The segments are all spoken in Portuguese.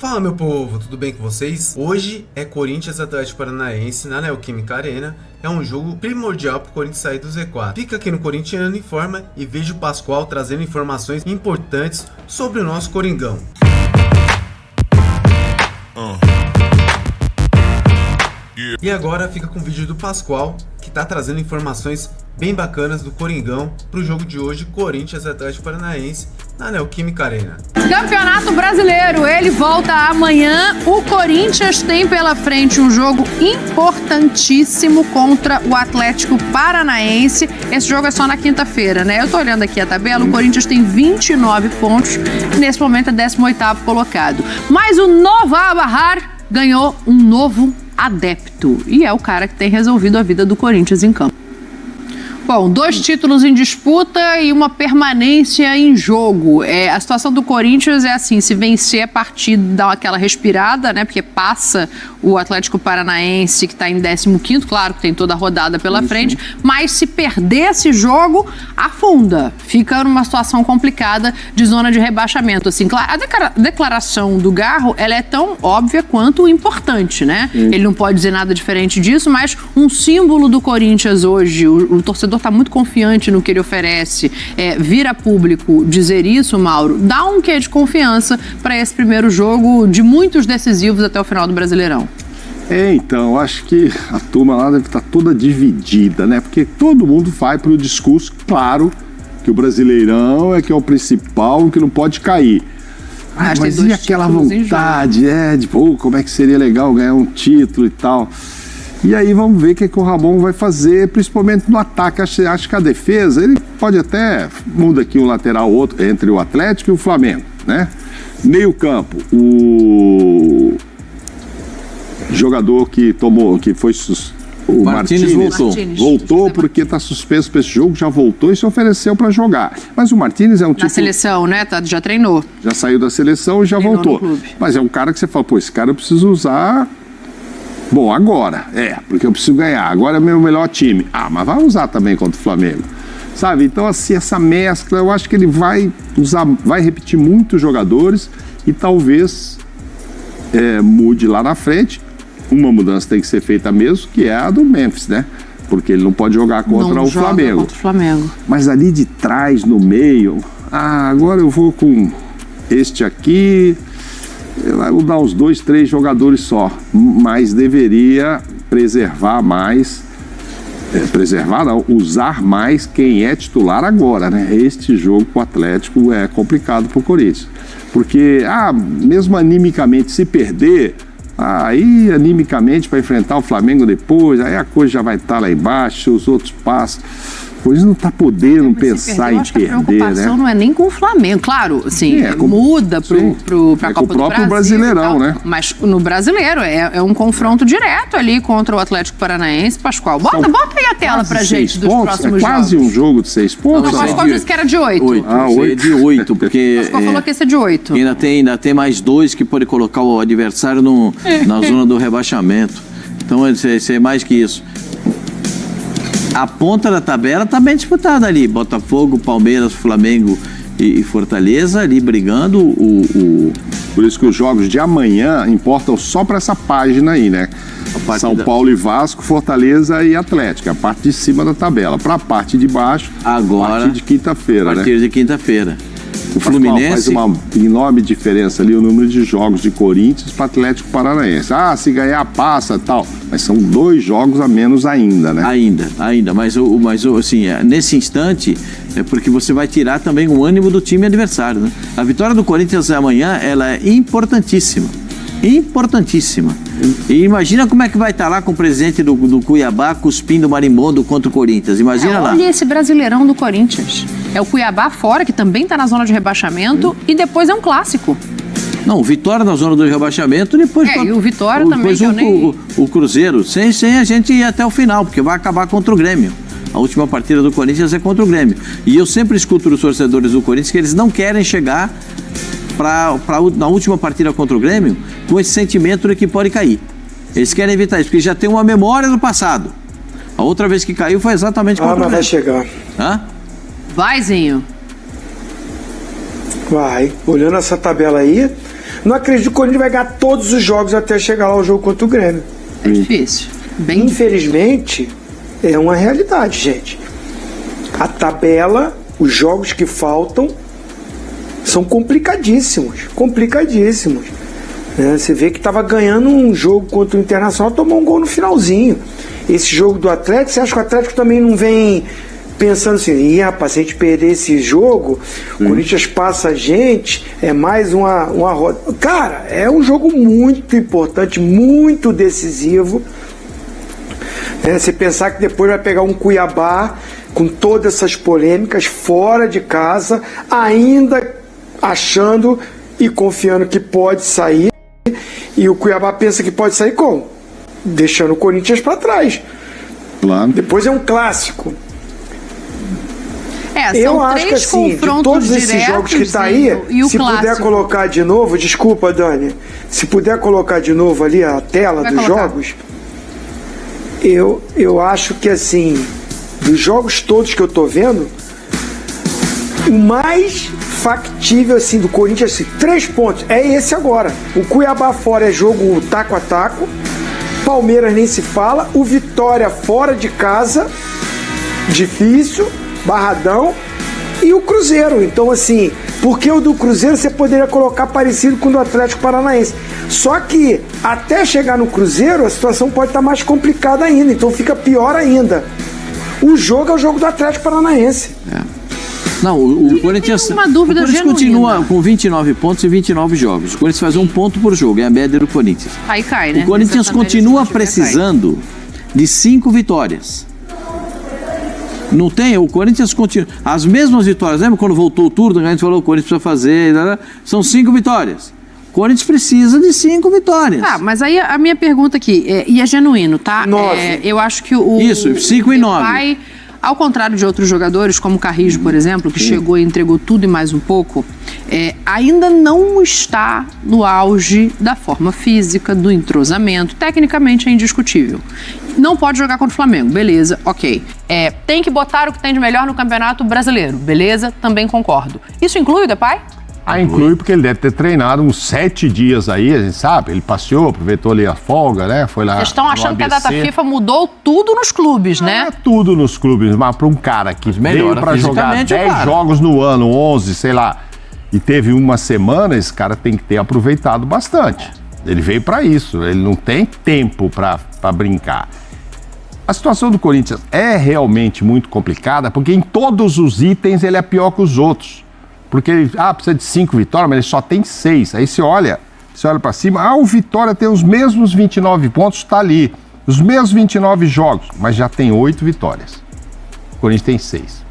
Fala, meu povo, tudo bem com vocês? Hoje é Corinthians Atlético Paranaense na Neoquímica Arena. É um jogo primordial para o Corinthians sair do Z4. Fica aqui no Corintiano Informa e veja o Pascoal trazendo informações importantes sobre o nosso Coringão. E agora fica com o vídeo do Pascoal, que está trazendo informações bem bacanas do Coringão para o jogo de hoje, Corinthians Atlético Paranaense na Neoquímica Arena. Campeonato Brasileiro, ele volta amanhã. O Corinthians tem pela frente um jogo importantíssimo contra o Atlético Paranaense. Esse jogo é só na quinta-feira, né? Eu tô olhando aqui a tabela, o Corinthians tem 29 pontos, nesse momento é 18º colocado. Mas o Nova Bahar ganhou um novo adepto e é o cara que tem resolvido a vida do Corinthians em campo. Bom, 2 títulos em disputa e uma permanência em jogo. A situação do Corinthians é assim, se vencer a partida, dá aquela respirada, né? Porque passa o Atlético Paranaense, que está em 15º, claro que tem toda a rodada pela frente, mas se perder esse jogo, afunda. Fica numa situação complicada de zona de rebaixamento. Assim, a declaração do Garro, ela é tão óbvia quanto importante, né? Ele não pode dizer nada diferente disso, mas um símbolo do Corinthians hoje, o torcedor está muito confiante no que ele oferece, vir a público dizer isso, Mauro, dá um quê de confiança para esse primeiro jogo de muitos decisivos até o final do Brasileirão. Então, acho que a turma lá deve estar toda dividida, né? Porque todo mundo vai para o discurso, claro, que o Brasileirão é que é o principal, que não pode cair. Mas e aquela vontade, de pô, como é que seria legal ganhar um título e tal. E aí vamos ver o que o Ramon vai fazer, principalmente no ataque. Acho que a defesa, ele pode até muda aqui um lateral outro entre o Atlético e o Flamengo, né? Meio campo, o jogador que foi o Martínez voltou porque está suspenso para esse jogo, já voltou e se ofereceu para jogar. Mas o Martínez é um tipo... Na seleção, né? Já treinou. Já saiu da seleção e já voltou. Mas é um cara que você fala, pô, esse cara eu preciso usar... Bom, agora, porque eu preciso ganhar, agora é meu melhor time. Mas vai usar também contra o Flamengo, sabe? Então, assim, essa mescla, eu acho que ele vai repetir muitos jogadores e talvez mude lá na frente. Uma mudança tem que ser feita mesmo, que é a do Memphis, né? Porque ele não pode jogar contra o Flamengo. Mas ali de trás, no meio, agora eu vou com este aqui... Vai mudar uns 2, 3 jogadores só, mas deveria preservar mais, usar mais quem é titular agora, né? Este jogo com o Atlético é complicado para o Corinthians, porque mesmo animicamente se perder, aí animicamente para enfrentar o Flamengo depois, aí a coisa já vai estar lá embaixo, os outros passam. Por isso não está podendo pensar em perder, né? A preocupação não é nem com o Flamengo. Claro, assim, muda para a Copa do Brasil. Brasileirão, né? Mas no Brasileiro é um confronto direto ali contra o Atlético Paranaense. Pascoal, bota aí a tela pra gente dos próximos jogos. É quase um jogo de 6 pontos. O Pascoal disse que era de 8. 8. É de 8, porque... O Pascoal falou que esse é de 8. Ainda tem mais 2 que pode colocar o adversário na zona do rebaixamento. Então, é mais que isso. A ponta da tabela está bem disputada ali. Botafogo, Palmeiras, Flamengo e Fortaleza ali brigando. Por isso que os jogos de amanhã importam só para essa página aí, né? São Paulo e Vasco, Fortaleza e Atlético. A parte de cima da tabela. Para a parte de baixo, agora, a partir de quinta-feira, né? A partir de quinta-feira. O Fluminense faz uma enorme diferença ali o número de jogos de Corinthians para Atlético Paranaense. Se ganhar, passa tal. Mas são 2 jogos a menos ainda, né? Ainda. Mas assim, nesse instante, é porque você vai tirar também o ânimo do time adversário, né? A vitória do Corinthians amanhã, ela é importantíssima. Importantíssima. E imagina como é que vai estar lá com o presidente do Cuiabá cuspindo marimbondo contra o Corinthians. Imagina lá. Olha esse Brasileirão do Corinthians. É o Cuiabá fora, que também está na zona de rebaixamento, e depois é um clássico. Não, o Vitória na zona do rebaixamento, depois... E o Vitória também, depois o Cruzeiro, sem a gente ir até o final, porque vai acabar contra o Grêmio. A última partida do Corinthians é contra o Grêmio. E eu sempre escuto dos torcedores do Corinthians que eles não querem chegar na última partida contra o Grêmio com esse sentimento de que pode cair. Eles querem evitar isso, porque já tem uma memória do passado. A outra vez que caiu foi exatamente contra o Grêmio. Vai chegar. Vai, Zinho. Vai. Olhando essa tabela aí, Não acredito que o Corinthians vai ganhar todos os jogos até chegar lá ao jogo contra o Grêmio. É difícil. Bem Infelizmente, é uma realidade, gente. A tabela, os jogos que faltam são complicadíssimos. Complicadíssimos. Você vê que estava ganhando um jogo contra o Internacional, tomou um gol no finalzinho. Esse jogo do Atlético, você acha que o Atlético também não vem pensando assim, rapaz, se a gente perder esse jogo, o Corinthians passa a gente, é mais uma roda. Cara, é um jogo muito importante, muito decisivo. Você pensar que depois vai pegar um Cuiabá com todas essas polêmicas fora de casa, ainda achando e confiando que pode sair, e o Cuiabá pensa que pode sair como? Deixando o Corinthians para trás. Claro. Depois é um clássico. São Eu acho que três assim, de confrontos todos esses jogos que tá aí, e o se clássico. puder colocar de novo, desculpa, Dani, se puder colocar de novo ali a tela dos jogos, eu acho que assim, dos jogos todos que eu tô vendo, o mais factível assim do Corinthians, assim, 3 pontos, é esse agora. O Cuiabá fora é jogo taco a taco, Palmeiras nem se fala, o Vitória fora de casa, difícil, Barradão, e o Cruzeiro. Então assim, porque o do Cruzeiro você poderia colocar parecido com o do Atlético Paranaense, só que até chegar no Cruzeiro a situação pode estar mais complicada ainda, então fica pior ainda. O jogo é o jogo do Atlético Paranaense. Não, o Corinthians, uma dúvida o Corinthians genuína. continua com 29 pontos e 29 jogos. O Corinthians faz 1 ponto por jogo, é a média do Corinthians. Aí cai, né? O Corinthians continua precisando de 5 vitórias. Não tem? O Corinthians continua. As mesmas vitórias, lembra quando voltou o turno, a gente falou que o Corinthians precisa fazer, são 5 vitórias. O Corinthians precisa de 5 vitórias. Mas aí a minha pergunta aqui, e é genuíno, tá? 9. Eu acho que o... Isso, 5 e 9. Ao contrário de outros jogadores, como o Carrijo, por exemplo, que chegou e entregou tudo e mais um pouco, ainda não está no auge da forma física, do entrosamento. Tecnicamente é indiscutível. Não pode jogar contra o Flamengo, beleza, ok. Tem que botar o que tem de melhor no Campeonato Brasileiro, beleza, também concordo. Isso inclui o Depay? Inclui porque ele deve ter treinado uns 7 dias aí, a gente sabe, ele passeou, aproveitou ali a folga, né? Foi lá. Vocês estão achando que a data FIFA mudou tudo nos clubes, né? Não é tudo nos clubes, mas para um cara que veio para jogar 10 jogos no ano, 11, sei lá, e teve uma semana, esse cara tem que ter aproveitado bastante. Ele veio para isso, ele não tem tempo para brincar. A situação do Corinthians é realmente muito complicada, porque em todos os itens ele é pior que os outros. Porque ele precisa de 5 vitórias, mas ele só tem 6. Aí você olha para cima, o Vitória tem os mesmos 29 pontos, está ali. Os mesmos 29 jogos, mas já tem 8 vitórias. O Corinthians tem 6.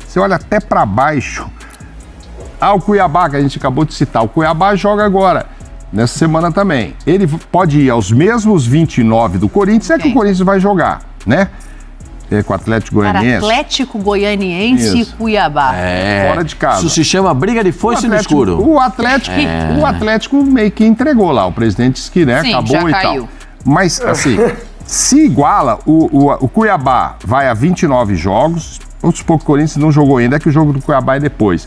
Você olha até para baixo. O Cuiabá, que a gente acabou de citar. O Cuiabá joga agora, nessa semana também. Ele pode ir aos mesmos 29 do Corinthians, é que o Corinthians vai jogar, né? Com o Atlético Goianiense. Atlético Goianiense e Cuiabá. Fora de casa. Isso se chama briga de foice no escuro. O Atlético meio que entregou lá. O presidente disse que, né, Sim, acabou já e caiu. tal. Mas, assim, se iguala, o Cuiabá vai a 29 jogos. Outros poucos Corinthians não jogou ainda, é que o jogo do Cuiabá é depois.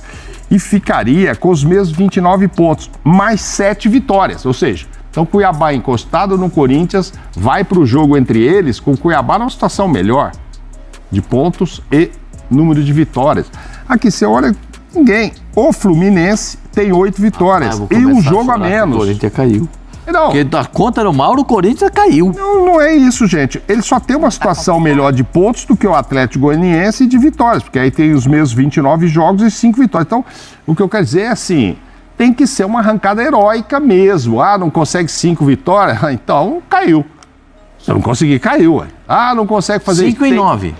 E ficaria com os mesmos 29 pontos, mais 7 vitórias. Ou seja, então Cuiabá encostado no Corinthians vai para o jogo entre eles com o Cuiabá numa situação melhor de pontos e número de vitórias. Aqui você olha, ninguém. O Fluminense tem 8 vitórias e um jogo a menos. O Corinthians caiu. Não, Porque da conta do Mauro, o Corinthians caiu. não é isso, gente. Ele só tem uma situação melhor de pontos do que o Atlético Goianiense e de vitórias, porque aí tem os mesmos 29 jogos e 5 vitórias. Então, o que eu quero dizer é assim, tem que ser uma arrancada heróica mesmo. Não consegue 5 vitórias? Então, caiu. Se não conseguir, caiu. Ué. Não consegue fazer 5 e 9.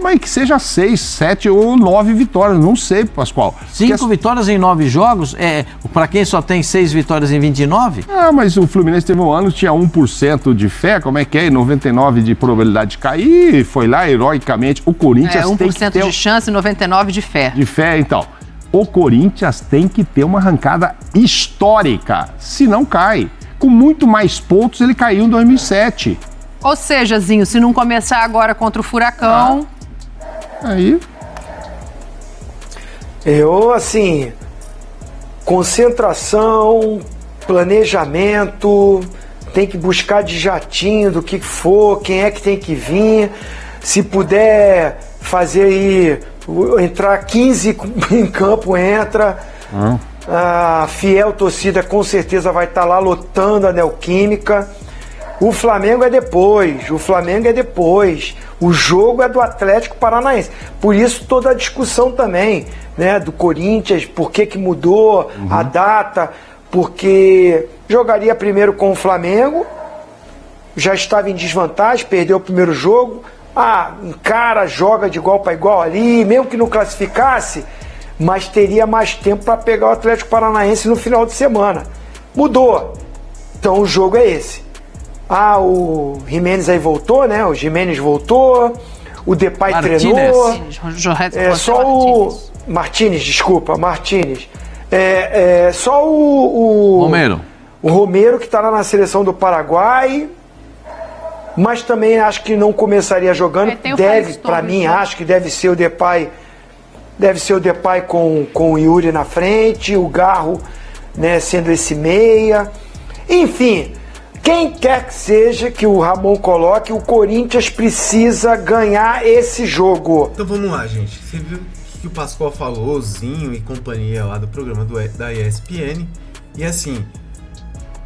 Mas que seja 6, 7 ou 9 vitórias, não sei, Pascoal. 5 vitórias em 9 jogos, para quem só tem 6 vitórias em 29? Mas o Fluminense teve um ano, tinha 1% de fé, como é que é? E 99% de probabilidade de cair, foi lá heroicamente. O Corinthians tem que ter... 1% de chance e 99% de fé. De fé, então. O Corinthians tem que ter uma arrancada histórica, se não cai. Com muito mais pontos, ele caiu em 2007. Ou seja, Zinho, se não começar agora contra o Furacão... Aí... Concentração, planejamento, tem que buscar de jatinho do que for, quem é que tem que vir. Se puder fazer aí, entrar 15 em campo, entra. A fiel torcida com certeza vai estar lá lotando a Neoquímica. O Flamengo é depois, o jogo é do Atlético Paranaense. Por isso toda a discussão também, né, do Corinthians, por que mudou a data, porque jogaria primeiro com o Flamengo, já estava em desvantagem, perdeu o primeiro jogo, encara, joga de igual para igual ali, mesmo que não classificasse, mas teria mais tempo para pegar o Atlético Paranaense no final de semana. Mudou, então o jogo é esse. O Jimenez aí voltou, né? O Jimenez voltou, o Depay treinou. Só o Martínez, desculpa, Martínez. Só o Romero. O Romero que está lá na seleção do Paraguai, mas também acho que não começaria jogando. Deve, para mim, acho que deve ser o Depay. Deve ser o Depay com o Yuri na frente, o Garro, né, sendo esse meia. Enfim, quem quer que seja que o Ramon coloque, o Corinthians precisa ganhar esse jogo. Então vamos lá, gente. Você viu o que o Pascoal falou, o Zinho e companhia lá do programa da ESPN. E assim,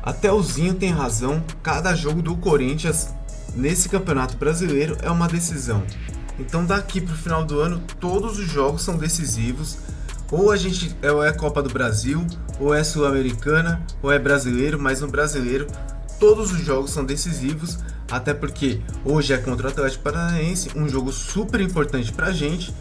até o Zinho tem razão. Cada jogo do Corinthians nesse Campeonato Brasileiro é uma decisão. Então daqui pro final do ano, todos os jogos são decisivos. Ou é Copa do Brasil, ou é Sul-Americana, ou é brasileiro, mas no brasileiro todos os jogos são decisivos, até porque hoje é contra o Atlético Paranaense, um jogo super importante pra gente,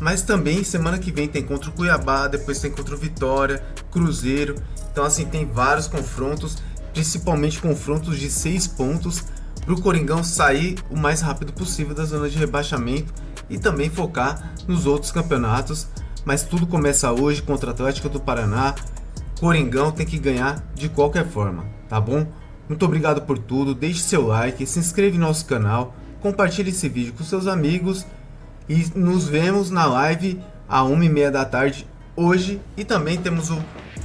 mas também semana que vem tem contra o Cuiabá, depois tem contra o Vitória, Cruzeiro, então assim, tem vários confrontos, principalmente confrontos de 6 pontos, pro Coringão sair o mais rápido possível da zona de rebaixamento e também focar nos outros campeonatos, mas tudo começa hoje contra o Atlético do Paraná. Coringão tem que ganhar de qualquer forma, tá bom? Muito obrigado por tudo, deixe seu like, se inscreva no nosso canal, compartilhe esse vídeo com seus amigos e nos vemos na live às 1h30 da tarde hoje, e também temos o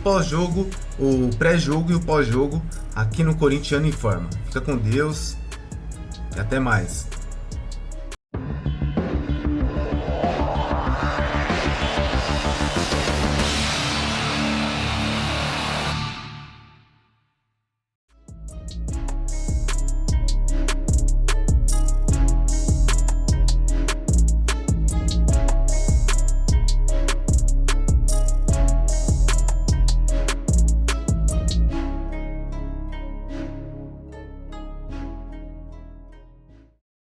pós-jogo, o pré-jogo e o pós-jogo aqui no Corintiano Informa. Fica com Deus e até mais.